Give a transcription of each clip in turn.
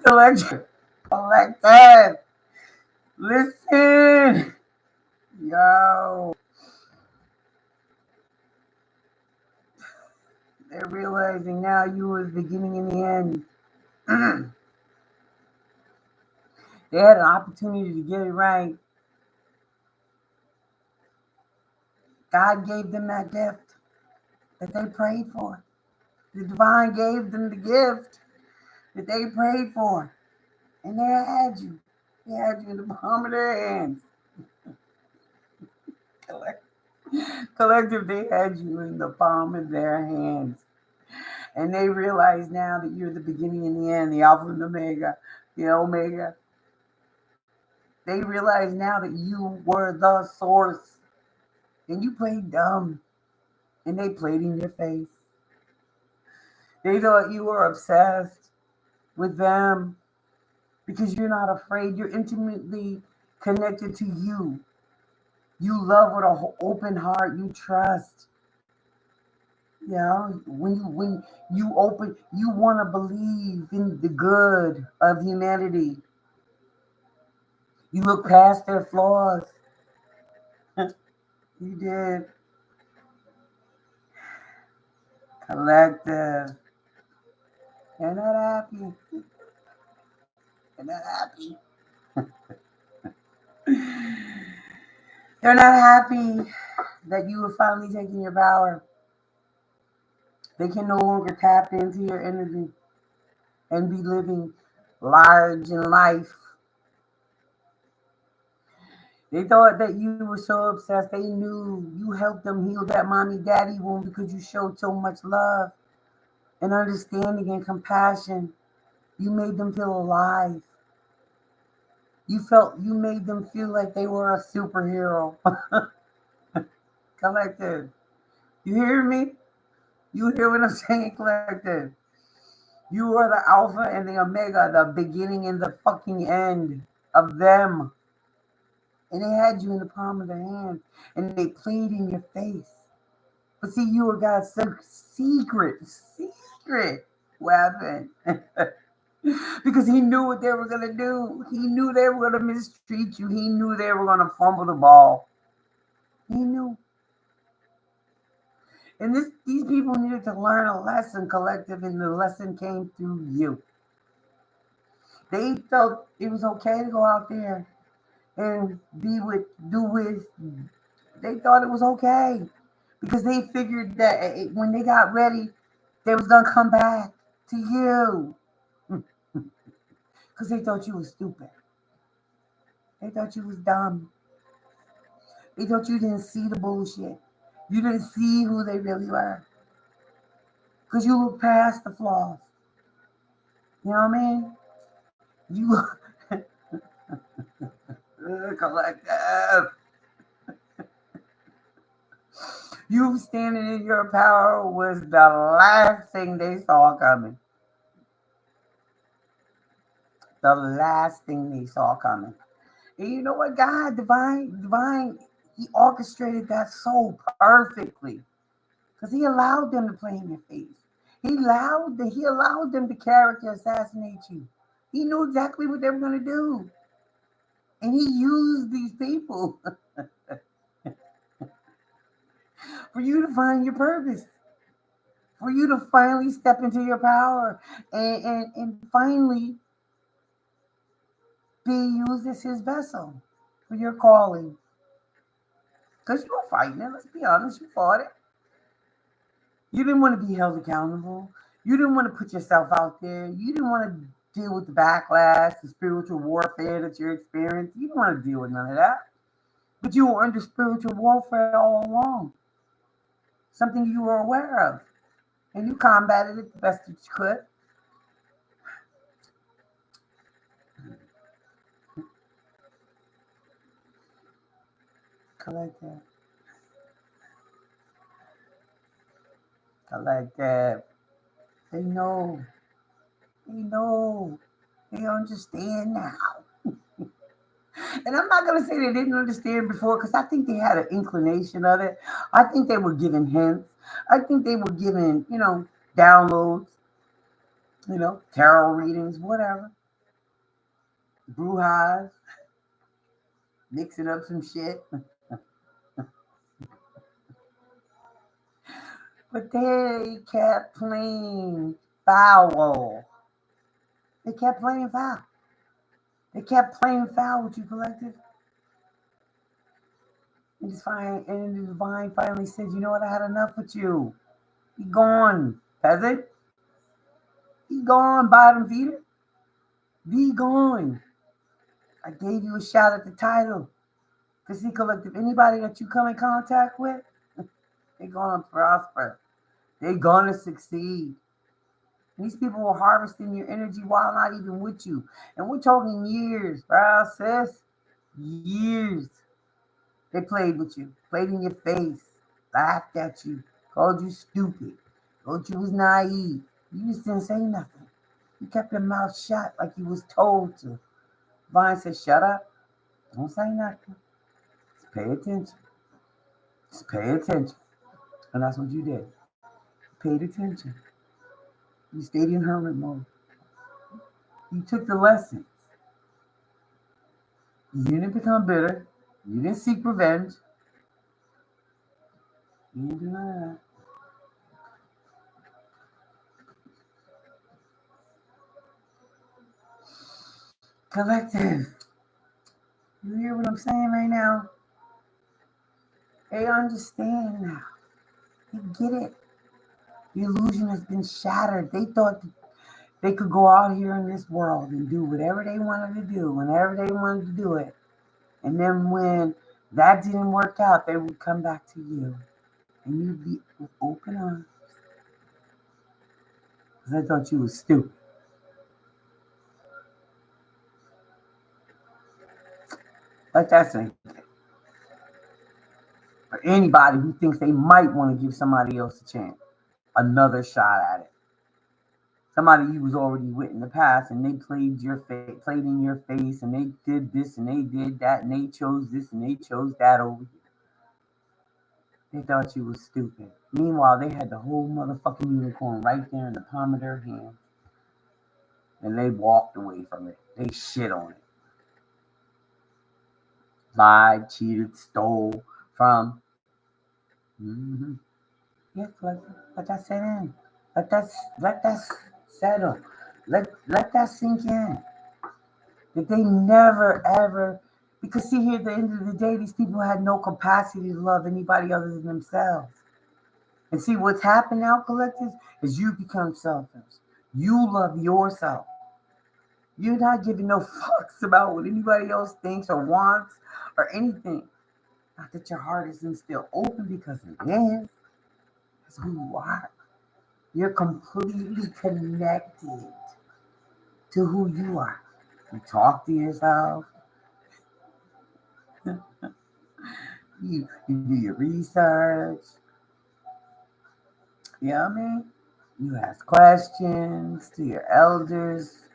Collective. Collective. Listen. Yo. They're realizing now you were the beginning and the end. They had an opportunity to get it right. God gave them that gift that they prayed for. The divine gave them the gift that they prayed for. And they had you. They had you in the palm of their hands. Collective, they had you in the palm of their hands. And they realize now that you're the beginning and the end, the Alpha and the Omega, the Omega. They realize now that you were the source. And you played dumb. And they played in your face. They thought you were obsessed with them because you're not afraid. You're intimately connected to you. You love with an open heart. You trust. You know, when you open, you want to believe in the good of humanity. You look past their flaws. You did. Collective. They're not happy. They're not happy. They're not happy that you have finally taken your power. They can no longer tap into your energy and be living large in life. They thought that you were so obsessed. They knew you helped them heal that mommy daddy wound because you showed so much love and understanding and compassion. You made them feel alive. You made them feel like they were a superhero. Collective. You hear me? You hear what I'm saying, collective? You are the alpha and the omega, the beginning and the fucking end of them. And they had you in the palm of their hand and they played in your face. But see, you were God's secret weapon. Because he knew what they were going to do. He knew they were going to mistreat you. He knew they were going to fumble the ball. He knew. And these people needed to learn a lesson, collective, and the lesson came through you. They felt it was okay to go out there and they thought it was okay because they figured that when they got ready, they was gonna come back to you because they thought you was stupid. They thought you was dumb. They thought you didn't see the bullshit. You didn't see who they really were because you looked past the flaws. You know what I mean? You collective. You standing in your power was the last thing they saw coming. The last thing they saw coming. And you know what? God, divine, he orchestrated that so perfectly. Because he allowed them to play in your face. He allowed them to character assassinate you. He knew exactly what they were gonna do. And he used these people for you to find your purpose. For you to finally step into your power and finally be used as his vessel for your calling. Because you were fighting it, let's be honest, you fought it. You didn't want to be held accountable. You didn't want to put yourself out there. You didn't want to deal with the backlash, the spiritual warfare that you're experiencing. You didn't want to deal with none of that. But you were under spiritual warfare all along. Something you were aware of. And you combated it the best that you could. Collective. Collective. They know. They know. They understand now. And I'm not going to say they didn't understand before because I think they had an inclination of it. I think they were given hints. I think they were given, downloads. Tarot readings, whatever, brujas, mixing up some shit. But they kept playing foul. They kept playing foul. They kept playing foul with you, collective. And the divine finally said, "You know what? I had enough with you. Be gone, peasant. Be gone, bottom feeder. Be gone. I gave you a shot at the title. To see, collective, anybody that you come in contact with, they're gonna prosper. They're gonna succeed. And these people were harvesting your energy while not even with you. And we're talking years, bro, sis. Years. They played with you, played in your face, laughed at you, called you stupid, told you was naive. You just didn't say nothing. You kept your mouth shut like you was told to. Vine said, "Shut up. Don't say nothing. Just pay attention. Just pay attention." And that's what you did. Paid attention. You stayed in hermit mode. You took the lessons. You didn't become bitter. You didn't seek revenge. You didn't do none of that. Collective. You hear what I'm saying right now? They understand now. They get it. The illusion has been shattered. They thought they could go out here in this world and do whatever they wanted to do, whenever they wanted to do it. And then when that didn't work out, they would come back to you. And you'd be with open arms. Because I thought you was stupid. Let that sink in. For anybody who thinks they might want to give somebody else a chance, another shot at it. Somebody you was already with in the past, and they played in your face, and they did this and they did that, and they chose this and they chose that over here. They thought you was stupid. Meanwhile, they had the whole motherfucking unicorn right there in the palm of their hand, and they walked away from it. They shit on it. Lied, cheated, stole from. Mm-hmm. Yeah, let that set in. Let that settle. Let that sink in. That they never ever, because see here at the end of the day, these people had no capacity to love anybody other than themselves. And see what's happened now, collectives, is you become selfish. You love yourself. You're not giving no fucks about what anybody else thinks or wants or anything. Not that your heart isn't still open, because it is. That's who you are. You're completely connected to who you are. You talk to yourself. You do your research. You know what I mean? You ask questions to your elders.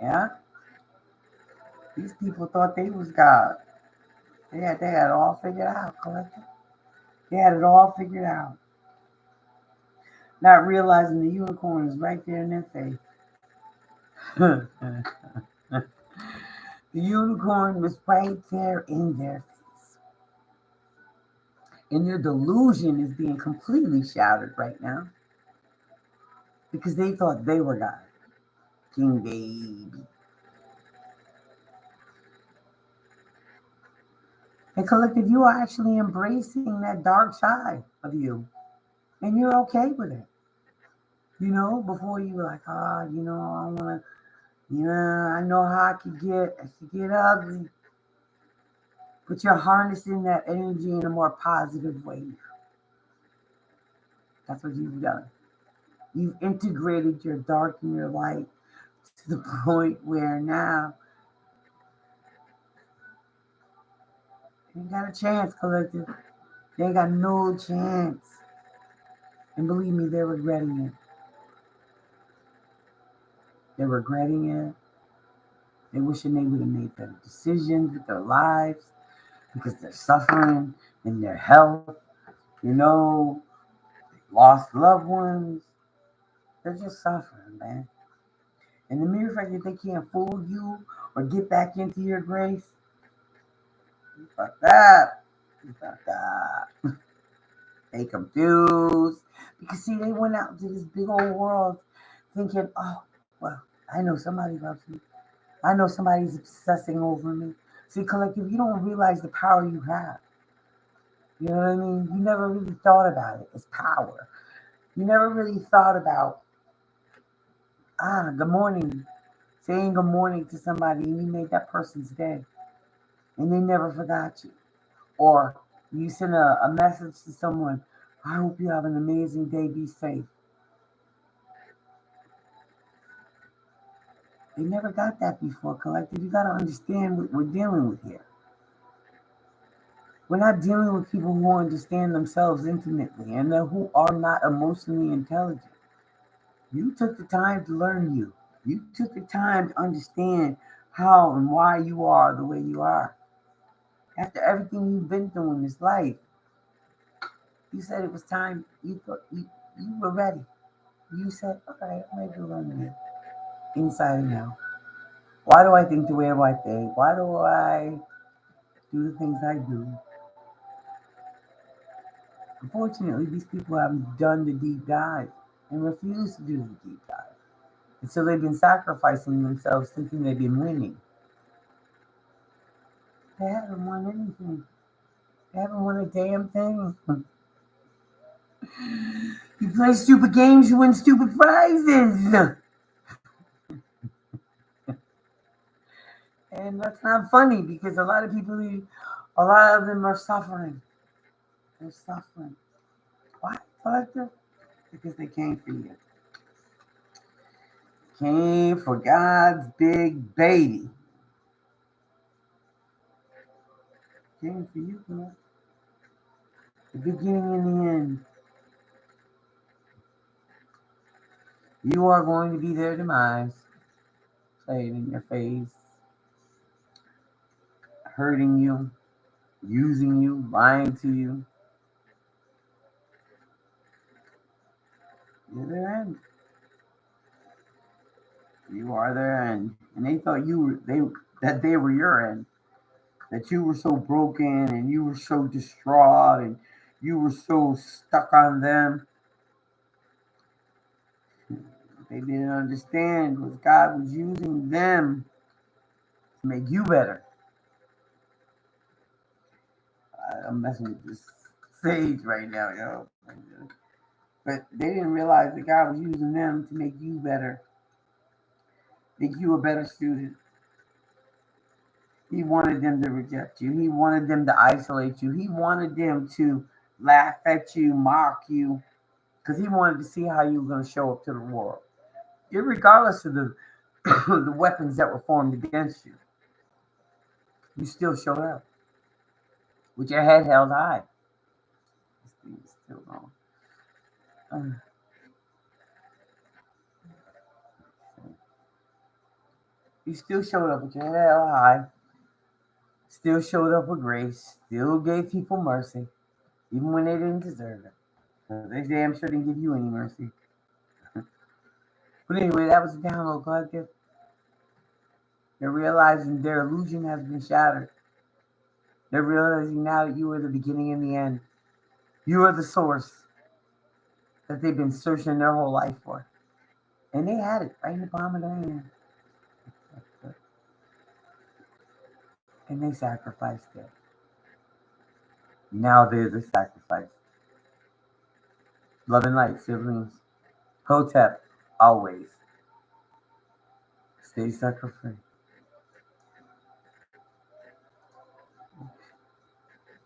Yeah? These people thought they was God. They had it all figured out, collective. They had it all figured out. Not realizing the unicorn is right there in their face. The unicorn was right there in their face. And their delusion is being completely shattered right now. Because they thought they were God. King baby. And collective, you are actually embracing that dark side of you. And you're okay with it. Before you were like, I want to, I know how I could get ugly. But you're harnessing that energy in a more positive way. That's what you've done. You've integrated your dark and your light to the point where now you ain't got a chance, collective. They ain't got no chance. And believe me, they're regretting it. They're regretting it. They're wishing they would have made better decisions with their lives, because they're suffering in their health. They lost loved ones. They're just suffering, man. And the mere fact that they can't fool you or get back into your grace, you fucked up. You fucked up. They confused. Because see, they went out into this big old world thinking, oh, well, I know somebody loves me. I know somebody's obsessing over me. See, collective, you don't realize the power you have. You know what I mean? You never really thought about it as power. You never really thought about, good morning, saying good morning to somebody and you made that person's day and they never forgot you. Or you send a message to someone, I hope you have an amazing day, be safe. They never got that before, collective. You got to understand what we're dealing with here. We're not dealing with people who understand themselves intimately and who are not emotionally intelligent. You took the time to learn you. You took the time to understand how and why you are the way you are. After everything you've been through in this life, you said it was time. You were ready. You said, all right, I'm ready to learn you inside and out. Why do I think the way I think? Why do I do the things I do? Unfortunately, these people haven't done the deep dive and refuse to do the deep dive. And so they've been sacrificing themselves thinking they've been winning. They haven't won anything. They haven't won a damn thing. You play stupid games, you win stupid prizes. And that's not funny because a lot of them are suffering. They're suffering. Why, collective? Because they came for you. Came for God's big baby. Came for you, man. The beginning and the end. You are going to be their demise. Played in your face. Hurting you. Using you. Lying to you. You're their end. You are their end. And they thought that they were your end. That you were so broken and you were so distraught and you were so stuck on them. They didn't understand was God was using them to make you better. I'm messing with this sage right now, yo. But they didn't realize that God was using them to make you better, make you a better student. He wanted them to reject you. He wanted them to isolate you. He wanted them to laugh at you, mock you, because he wanted to see how you were going to show up to the world, regardless of the the weapons that were formed against you. You still showed up with your head held high. This thing is still going. You still showed up with your head held high. Still showed up with grace. Still gave people mercy, even when they didn't deserve it. They damn sure didn't give you any mercy. But anyway, that was the download collective. They're realizing their illusion has been shattered. They're realizing now that you are the beginning and the end. You are the source that they've been searching their whole life for. And they had it right in the palm of their hand. And they sacrificed it. Now they're the sacrifice. Love and light, siblings. Hotep, always. Stay sucker free.